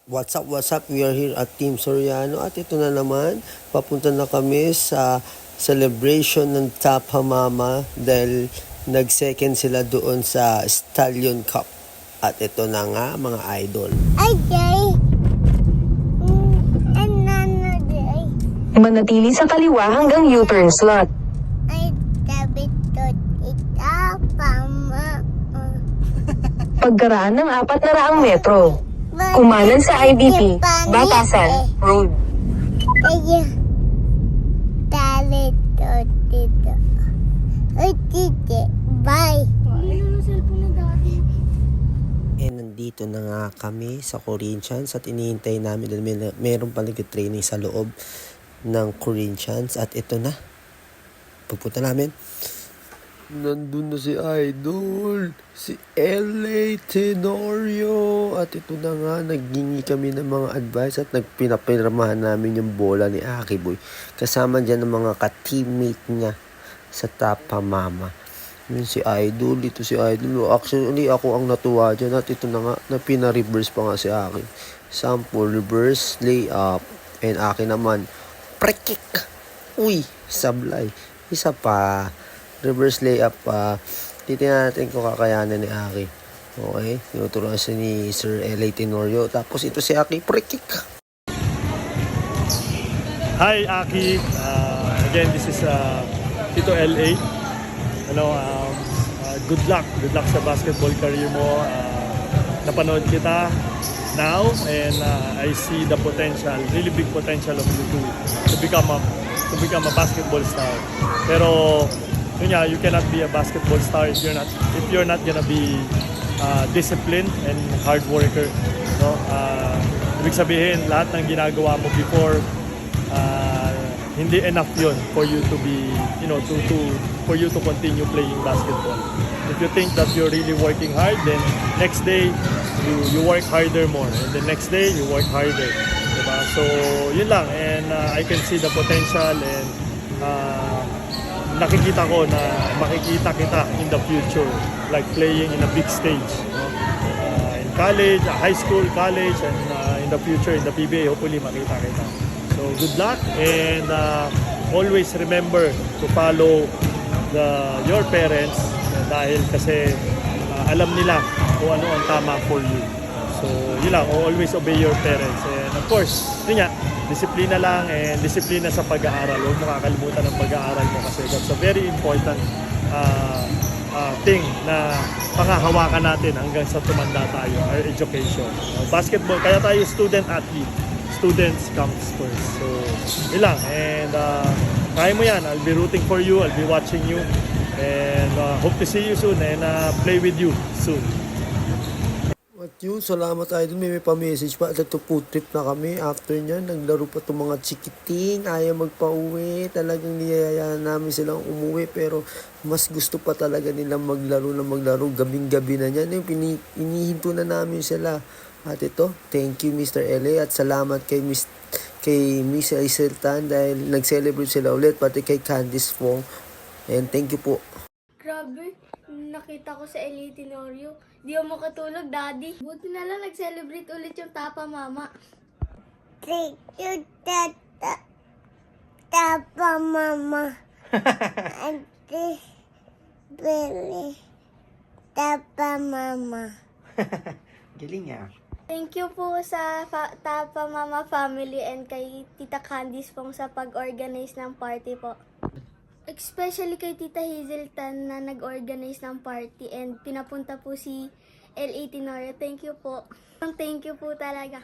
What's up? We are here at Team Soriano at ito na naman, papunta na kami sa celebration ng Tapa Mama dahil nag-second sila doon sa Stallion Cup. At ito na nga mga idol. Manatili sa kaliwa hanggang U-turn slot. Pagkaraan ng 400 metro. Kumanan sa IBP, Batasan Road. Bye. Nandito na nga kami sa Corinthians at inihintay namin dahil meron pa nag-training sa loob ng Corinthians at ito na. Pagpunta namin. Nandun na si Idol, si LA Tenorio. At ito na nga, naggingi kami ng mga advice at nagpinapirmahan namin yung bola ni Aki Boy. Kasama dyan ng mga ka-teammate niya sa Tapa Mama. Yun si Idol, ito si Idol. Actually, ako ang natuwa dyan at ito na nga, na pina-reverse pa nga si Aki. Sample, reverse, layup, and Aki naman, pre-kick. Uy, sablay. Isa pa. Reverse layup pa. Titignan natin kung kakayanan ni Aki. Okay. Tinuturuan siya ni Sir LA Tenorio. Tapos ito si Aki. Pre-kick. Hi Aki. Again, this is Tito LA. Good luck. Good luck sa basketball career mo. Napanood kita now and I see the potential, really big potential of you to become a basketball star. Pero you cannot be a basketball star if you're not gonna be disciplined and hard worker. No? Ibig sabihin, lahat ng ginagawa mo before, hindi enough yun for you to be, for you to continue playing basketball. If you think that you're really working hard, then next day you work harder more, and the next day you work harder. Diba? So yun lang, and I can see the potential and nakikita ko na makikita kita in the future, like playing in a big stage, in college, high school, college, and in the future in the PBA, hopefully makita kita. So good luck, and always remember to follow your parents, dahil kasi alam nila kung ano ang tama for you. So yun lang, always obey your parents, and of course, yun nga, disiplina lang, and disiplina sa pag-aaral. Huwag mo kakalimutan ng pag-aaral mo kasi that's a very important thing na pangahawakan natin hanggang sa tumanda tayo, our education. Basketball, kaya tayo student-athlete. Students comes first. So, yun lang. And kaya mo yan. I'll be rooting for you. I'll be watching you. And hope to see you soon and play with you soon. At yun, salamat Idol. May pa-message pa. At ito food trip na kami. After nyan, naglaro pa itong mga chikiting. Ayaw magpa-uwi. Talagang niyayaan namin silang umuwi. Pero mas gusto pa talaga nilang maglaro. Gabing-gabi na yan. Inihinto na namin sila. At ito, thank you Mr. LA. At salamat kay Miss Iseltan dahil nag-celebrate sila ulit. Pati kay Candice Fong. And thank you po. Grabe, nakita ko sa LA Tenorio. Di ako makatulog, Daddy. Buti na lang nag-celebrate ulit yung Tapa Mama. Thank you, Tapa Mama. Auntie Billy, Tapa Mama. Galing ya. Thank you po sa Tapa Mama family and kay Tita Candice pong sa pag-organize ng party po. Especially kay Tita Hazelton na nag-organize ng party and pinapunta po si LA Tenorio. Thank you po. Thank you po talaga.